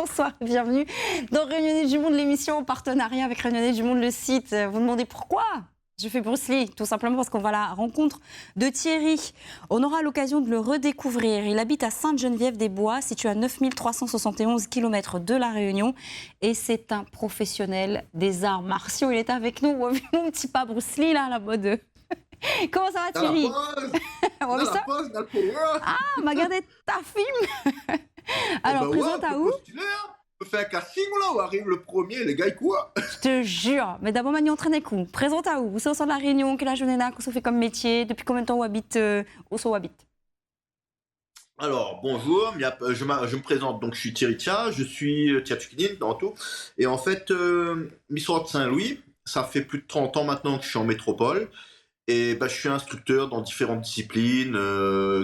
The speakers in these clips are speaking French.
Bonsoir, bienvenue dans Réunionnais du Monde, l'émission en partenariat avec Réunionnais du Monde, le site. Vous vous demandez pourquoi je fais Bruce Lee? Tout simplement parce qu'on va à la rencontre de Thierry. On aura l'occasion de le redécouvrir. Il habite à Sainte-Geneviève-des-Bois, situé à 9371 km de La Réunion. Et c'est un professionnel des arts martiaux. Il est avec nous. On a vu mon petit pas Bruce Lee, là, à la mode. Comment ça va, Thierry? On a vu ça? Ah, on m'a gardé ta film. Alors, présente à où? On fait un casting là, où arrive le premier, les gars, quoi? Je te jure, mais d'abord, on entraîne coup. Présente à où? Vous êtes au centre de La Réunion, quel âge vous avez, qu'est-ce que vous faites comme métier? Depuis combien de temps vous habitez où vous habitez? Alors, bonjour, je me présente, donc je suis Thierry Tia, je suis Tia dans tout. Et en fait, Missouri de Saint-Louis, ça fait plus de 30 ans maintenant que je suis en métropole. Et je suis instructeur dans différentes disciplines,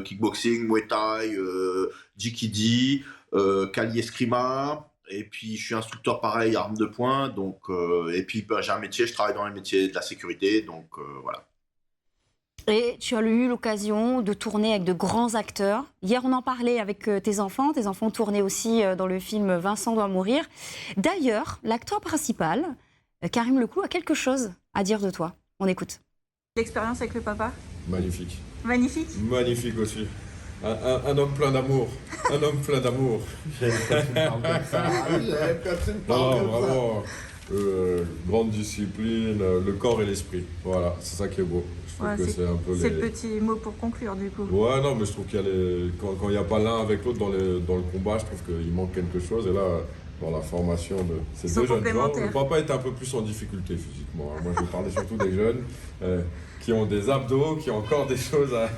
kickboxing, muay thai, jikidi, kali eskrima. Et puis je suis instructeur pareil, armes de poing. Donc, et puis j'ai un métier, je travaille dans les métiers de la sécurité. Donc voilà. Et tu as eu l'occasion de tourner avec de grands acteurs. Hier, on en parlait avec tes enfants. Tes enfants tournaient aussi dans le film Vincent doit mourir. D'ailleurs, l'acteur principal, Karim Leclou, a quelque chose à dire de toi. On écoute. L'expérience avec le papa? Magnifique. Magnifique? Magnifique aussi. Un homme plein d'amour. Un homme plein d'amour. Non, vraiment, grande discipline, le corps et l'esprit. Voilà, c'est ça qui est beau. Je trouve que c'est un peu c'est le petit mot pour conclure, du coup. Ouais, non, mais je trouve qu'il y a quand il n'y a pas l'un avec l'autre dans le combat, je trouve qu'il manque quelque chose. Et là, dans la formation de ces deux jeunes gens, le papa est un peu plus en difficulté physiquement. Moi, je parlais surtout des jeunes qui ont des abdos, qui ont encore des choses à...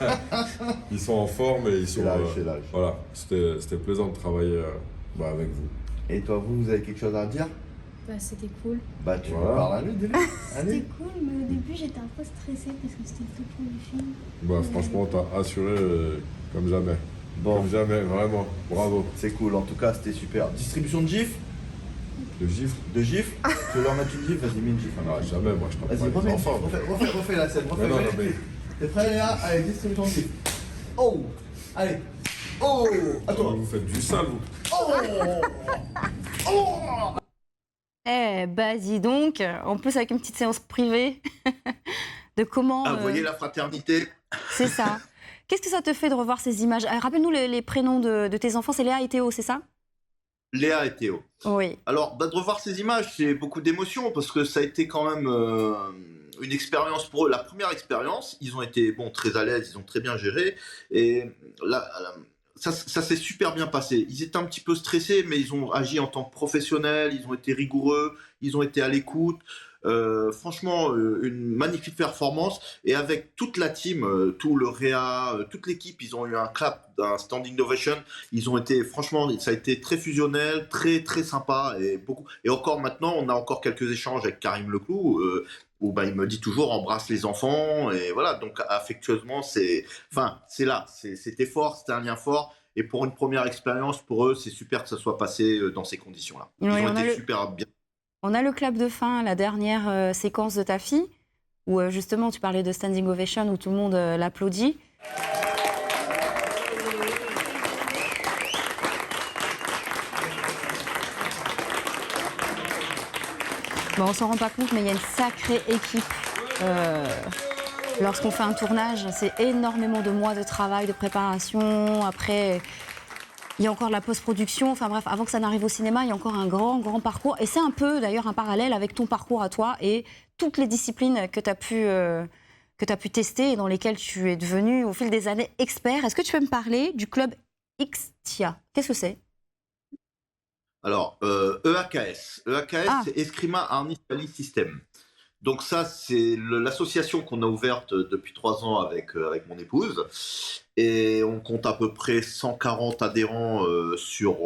Ils sont en forme et ils sont... C'est l'âge. Voilà, c'était plaisant de travailler avec vous. Et toi, vous avez quelque chose à dire? C'était cool. Tu parles à lui, dis-le. C'était cool, mais au début j'étais un peu stressée parce que c'était le tout premier film. Franchement, t'as assuré comme jamais. Bon. Comme jamais, vraiment. Bravo. C'est cool, en tout cas, c'était super. Distribution de gifs? De gifles? De gifs? Tu veux leur mettre une gifle? Vas-y, mets une gifle. Non, jamais, moi je t'en Vas-y, parle. refais la scène. Non, T'es prêt, Léa? Allez, distribution de gifs. Oh! Allez! Oh! À toi! Vous faites du sale, vous. Oh! Oh! Dis donc, en plus avec une petite séance privée de comment... Vous voyez la fraternité? C'est ça. Qu'est-ce que ça te fait de revoir ces images? Rappelle-nous les prénoms de tes enfants, c'est Léa et Théo, c'est ça? Léa et Théo. Oui. Alors, de revoir ces images, c'est beaucoup d'émotions parce que ça a été quand même une expérience pour eux. La première expérience, ils ont été très à l'aise, ils ont très bien géré. Et ça s'est super bien passé. Ils étaient un petit peu stressés, mais ils ont agi en tant que professionnels, ils ont été rigoureux, ils ont été à l'écoute. Franchement, une magnifique performance. Et avec toute la team, tout le réa, toute l'équipe, ils ont eu un clap, un standing ovation. Ils ont été, franchement, ça a été très fusionnel, très très sympa et beaucoup. Et encore maintenant, on a encore quelques échanges avec Karim Leclou. Où il me dit toujours embrasse les enfants et voilà, donc affectueusement c'était fort, c'était un lien fort et pour une première expérience pour eux c'est super que ça soit passé dans ces conditions là. Ils ont été super bien. On a le clap de fin, la dernière séquence de ta fille où justement tu parlais de standing ovation où tout le monde l'applaudit. On s'en rend pas compte, mais il y a une sacrée équipe. Lorsqu'on fait un tournage, c'est énormément de mois de travail, de préparation. Après, il y a encore de la post-production. Enfin bref, avant que ça n'arrive au cinéma, il y a encore un grand parcours. Et c'est un peu, d'ailleurs, un parallèle avec ton parcours à toi et toutes les disciplines que tu as pu tester et dans lesquelles tu es devenu, au fil des années, expert. Est-ce que tu peux me parler du club XTIA? Qu'est-ce que c'est? Alors, EAKS. C'est Eskrima Arnis Kali System. Donc ça, c'est l'association qu'on a ouverte depuis 3 ans avec mon épouse. Et on compte à peu près 140 adhérents sur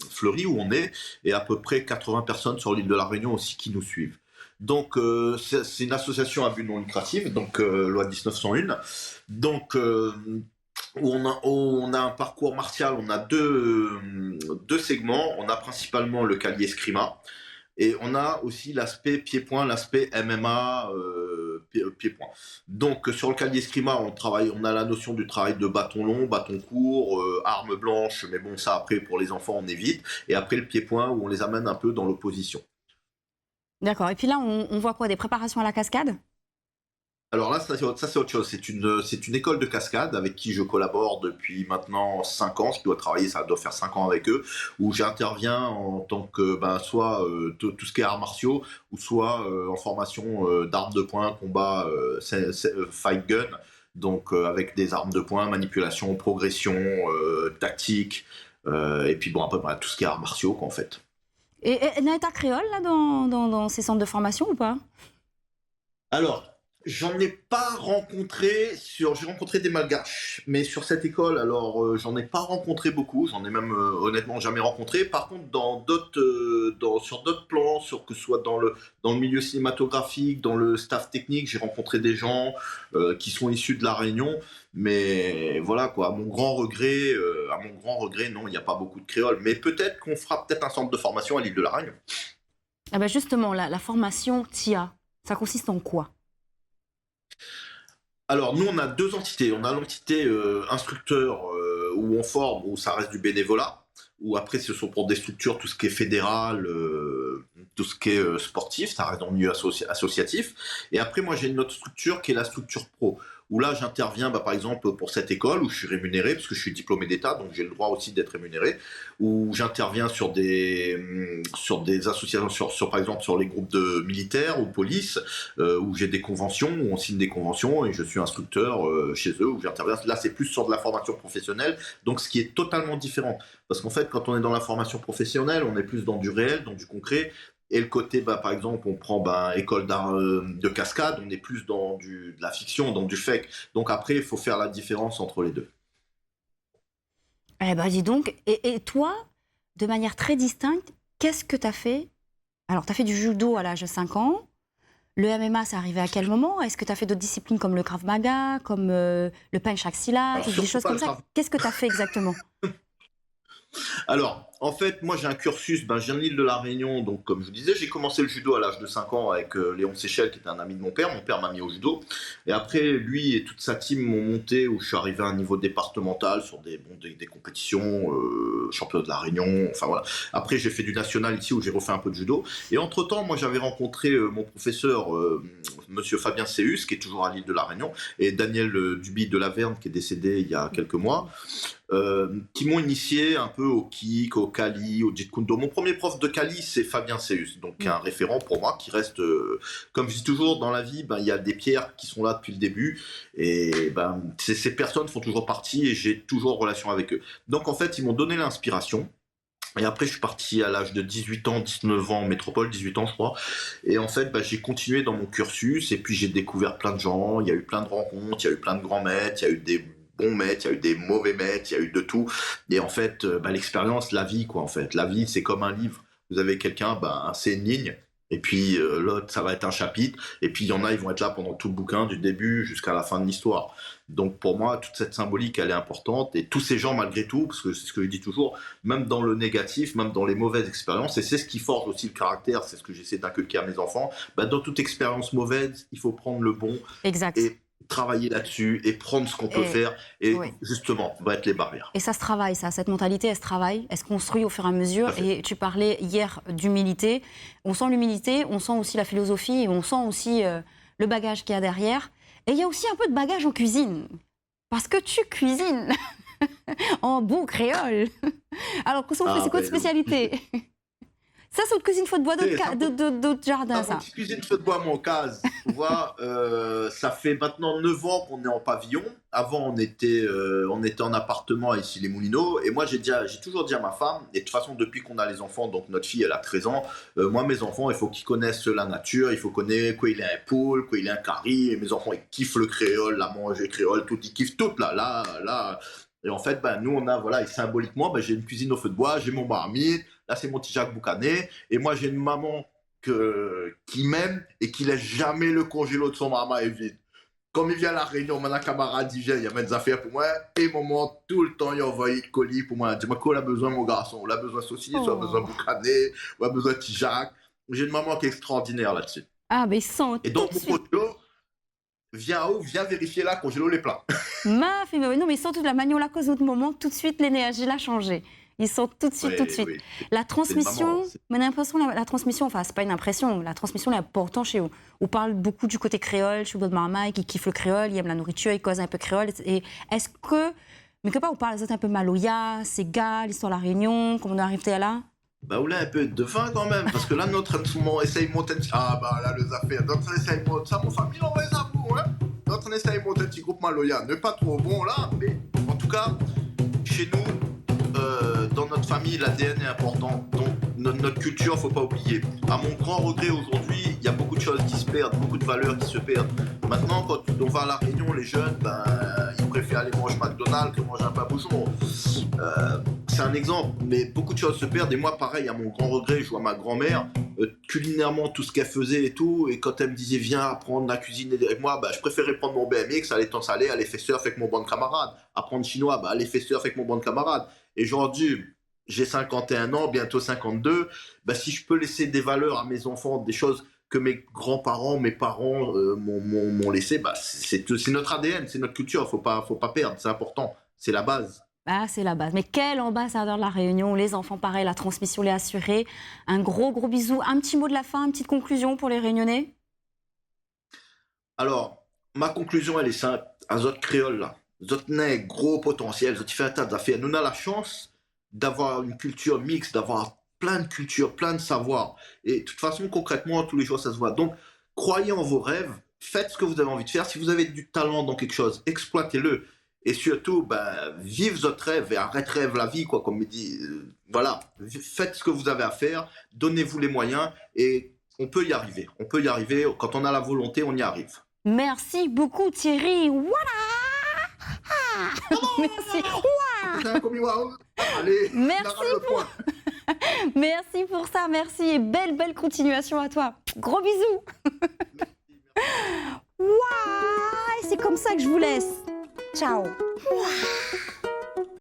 Fleury, où on est, et à peu près 80 personnes sur l'île de la Réunion aussi qui nous suivent. Donc, c'est une association à but non lucratif, donc loi 1901. Donc... où on a un parcours martial, on a deux segments. On a principalement le Kali Eskrima et on a aussi l'aspect pied-point, l'aspect MMA, pied-point. Donc sur le calier escrima, on a la notion du travail de bâton long, bâton court, arme blanche, mais bon ça après pour les enfants on évite. Et après le pied-point où on les amène un peu dans l'opposition. D'accord. Et puis là, on voit quoi? Des préparations à la cascade? Alors là, ça c'est autre chose. C'est une école de cascade avec qui je collabore depuis maintenant 5 ans. Je dois travailler, ça doit faire 5 ans avec eux, où j'interviens en tant que soit tout ce qui est arts martiaux, ou soit en formation d'armes de poing, combat, fight gun. Donc avec des armes de poing, manipulation, progression, tactique, et puis bon, après tout ce qui est arts martiaux quoi, en fait. Et Naïta créole, là, dans ces centres de formation ou pas? Alors, j'en ai pas rencontré j'ai rencontré des malgaches, mais sur cette école, alors j'en ai pas rencontré beaucoup, j'en ai même honnêtement jamais rencontré. Par contre, sur d'autres plans, que ce soit dans le milieu cinématographique, dans le staff technique, j'ai rencontré des gens qui sont issus de La Réunion, mais voilà quoi, à mon grand regret, non, il n'y a pas beaucoup de créoles, mais peut-être qu'on fera peut-être un centre de formation à l'île de La Réunion. Ah ben justement, la formation TIA, ça consiste en quoi? Alors, nous, on a 2 entités. On a l'entité instructeur où on forme, où ça reste du bénévolat, où après, ce sont pour des structures, tout ce qui est fédéral, tout ce qui est sportif, ça reste dans le milieu associatif. Et après, moi, j'ai une autre structure qui est la structure pro, où là, j'interviens, par exemple, pour cette école, où je suis rémunéré, parce que je suis diplômé d'État, donc j'ai le droit aussi d'être rémunéré, où j'interviens sur des associations, par exemple, sur les groupes de militaires ou police, où j'ai des conventions, où on signe des conventions, et je suis instructeur chez eux, où j'interviens. Là, c'est plus sur de la formation professionnelle, donc ce qui est totalement différent. Parce qu'en fait, quand on est dans la formation professionnelle, on est plus dans du réel, dans du concret. Et le côté, par exemple, on prend école d'art de cascade, on est plus dans de la fiction, dans du fake. Donc après, il faut faire la différence entre les deux. Eh ben dis donc, et toi, de manière très distincte, qu'est-ce que tu as fait? Alors, tu as fait du judo à l'âge de 5 ans. Le MMA, c'est arrivé à quel moment? Est-ce que tu as fait d'autres disciplines comme le Krav Maga, comme le penchak silat, des choses comme ça? Qu'est-ce que tu as fait exactement? Alors, en fait, moi j'ai un cursus, je viens de l'île de la Réunion, donc comme je vous disais, j'ai commencé le judo à l'âge de 5 ans avec Léon Séchel, qui était un ami de mon père m'a mis au judo, et après lui et toute sa team m'ont monté, où je suis arrivé à un niveau départemental sur des compétitions, championnat de la Réunion, enfin voilà. Après j'ai fait du national ici, où j'ai refait un peu de judo, et entre-temps, moi j'avais rencontré mon professeur, monsieur Fabien Séus, qui est toujours à l'île de la Réunion, et Daniel Duby de Laverne, qui est décédé il y a quelques mois, qui m'ont initié un peu au kick, au kali, au jeet kune do. Mon premier prof de kali, c'est Fabien Séus, donc un référent pour moi qui reste, comme je dis toujours dans la vie, il y a des pierres qui sont là depuis le début, et ces personnes font toujours partie, et j'ai toujours relation avec eux. Donc en fait, ils m'ont donné l'inspiration. Et après, je suis parti à l'âge de 18 ans, 19 ans en métropole, 18 ans je crois. Et en fait, j'ai continué dans mon cursus, et puis j'ai découvert plein de gens, il y a eu plein de rencontres, il y a eu plein de grands maîtres, il y a eu des bons maîtres, il y a eu des mauvais maîtres, il y a eu de tout. Et en fait, l'expérience, la vie quoi en fait. La vie, c'est comme un livre. Vous avez quelqu'un, c'est une ligne. Et puis l'autre, ça va être un chapitre. Et puis il y en a, ils vont être là pendant tout le bouquin, du début jusqu'à la fin de l'histoire. Donc pour moi, toute cette symbolique, elle est importante. Et tous ces gens, malgré tout, parce que c'est ce que je dis toujours, même dans le négatif, même dans les mauvaises expériences, et c'est ce qui forge aussi le caractère, c'est ce que j'essaie d'inculquer à mes enfants, dans toute expérience mauvaise, il faut prendre le bon. Exact. Et travailler là-dessus et prendre ce qu'on peut faire et justement battre les barrières. Et ça se travaille, cette mentalité, elle se travaille, elle se construit au fur et à mesure. Et tu parlais hier d'humilité. On sent l'humilité, on sent aussi la philosophie et on sent aussi le bagage qu'il y a derrière. Et il y a aussi un peu de bagage en cuisine. Parce que tu cuisines en bon créole. Alors, c'est quoi votre spécialité? Ça, c'est une cuisine feu de bois d'autres jardins, ça. Une cuisine feu de bois, mon case. Tu vois, ça fait maintenant 9 ans qu'on est en pavillon. Avant, on était en appartement ici, les Moulineaux. Et moi, j'ai toujours dit à ma femme, et de toute façon, depuis qu'on a les enfants, donc notre fille, elle a 13 ans, moi, mes enfants, il faut qu'ils connaissent la nature, il faut connaître quoi il est un poule, quoi il est un curry. Et mes enfants, ils kiffent le créole, la manger créole, tout, ils kiffent tout, là. Et en fait, nous, on a, et symboliquement, j'ai une cuisine au feu de bois, j'ai mon marmite, là, c'est mon petit Jacques Boucanet, et moi, j'ai une maman qui m'aime et qui laisse jamais le congélo de son marmite vide. Comme il vient à la Réunion, mon camarade, il vient, il y a des affaires pour moi, et maman, tout le temps, il envoie des colis pour moi. Dis-moi quoi, on a besoin, mon garçon, on a besoin de saucisse, on a besoin de Boucanet, on a besoin de petit Jacques. J'ai une maman qui est extraordinaire là-dessus. Ah, mais sans. Et donc, mon poteau, viens vérifier là, congélo les plats. Ma fille, non, mais surtout de la magnola cause autre moment, tout de suite, l'énergie l'a changé. Ils sont tout de suite, tout de suite. Oui. La transmission, maman, mais j'ai l'impression, la transmission, enfin, c'est pas une impression, la transmission est importante chez eux. On parle beaucoup du côté créole, chez votre maman, qui kiffe le créole, il aime la nourriture, il cause un peu créole. Et est-ce que, mais que pas, on parle un peu maloya, Ségal, l'histoire de la Réunion, comment on arrive à là? Bah, ou là, un peu de vin quand même, parce que là, notre essaye de monter. Ah, bah là, les affaires. Notre essaye de monter. Ça, mon famille, on va les avouer, hein. Notre essaye de monter un petit groupe maloya. Ne pas trop bon là, mais en tout cas, chez nous, dans notre famille, l'ADN est important. Donc, notre culture, faut pas oublier. À mon grand regret aujourd'hui, il y a beaucoup de choses qui se perdent, beaucoup de valeurs qui se perdent. Maintenant, quand on va à La Réunion, les jeunes, ils préfèrent aller manger McDonald's que manger un babouchon. C'est un exemple, mais beaucoup de choses se perdent. Et moi, pareil, à mon grand regret, je vois ma grand-mère, culinairement, tout ce qu'elle faisait et tout. Et quand elle me disait, viens apprendre la cuisine avec moi, je préférais prendre mon BMX, aller temps salé, aller faire surf avec mon bon camarade. Apprendre chinois, aller faire surf avec mon bon camarade. Et aujourd'hui, j'ai 51 ans, bientôt 52. Si je peux laisser des valeurs à mes enfants, des choses que mes grands-parents, mes parents m'ont laissé, c'est notre ADN, c'est notre culture. Faut pas perdre, c'est important, c'est la base. Ah, c'est la base. Mais quel ambassadeur de la Réunion, les enfants, pareil, la transmission l'est assurée. Un gros bisou. Un petit mot de la fin, une petite conclusion pour les Réunionnais? Alors, ma conclusion, elle est simple. À Zot Créole, là, Zot n'a gros potentiel, Zot fait un tas d'affaires. Nous avons la chance d'avoir une culture mixte, d'avoir plein de cultures, plein de savoirs. Et de toute façon, concrètement, tous les jours, ça se voit. Donc, croyez en vos rêves, faites ce que vous avez envie de faire. Si vous avez du talent dans quelque chose, exploitez-le. Et surtout, vive votre rêve et arrête rêve la vie, quoi, comme il dit. Voilà, faites ce que vous avez à faire, donnez-vous les moyens et on peut y arriver. On peut y arriver, quand on a la volonté, on y arrive. Merci beaucoup Thierry. Voilà. Merci. Allez, merci pour ça, merci et belle continuation à toi. Gros bisous. Waouh, c'est comme ça que je vous laisse. Ciao.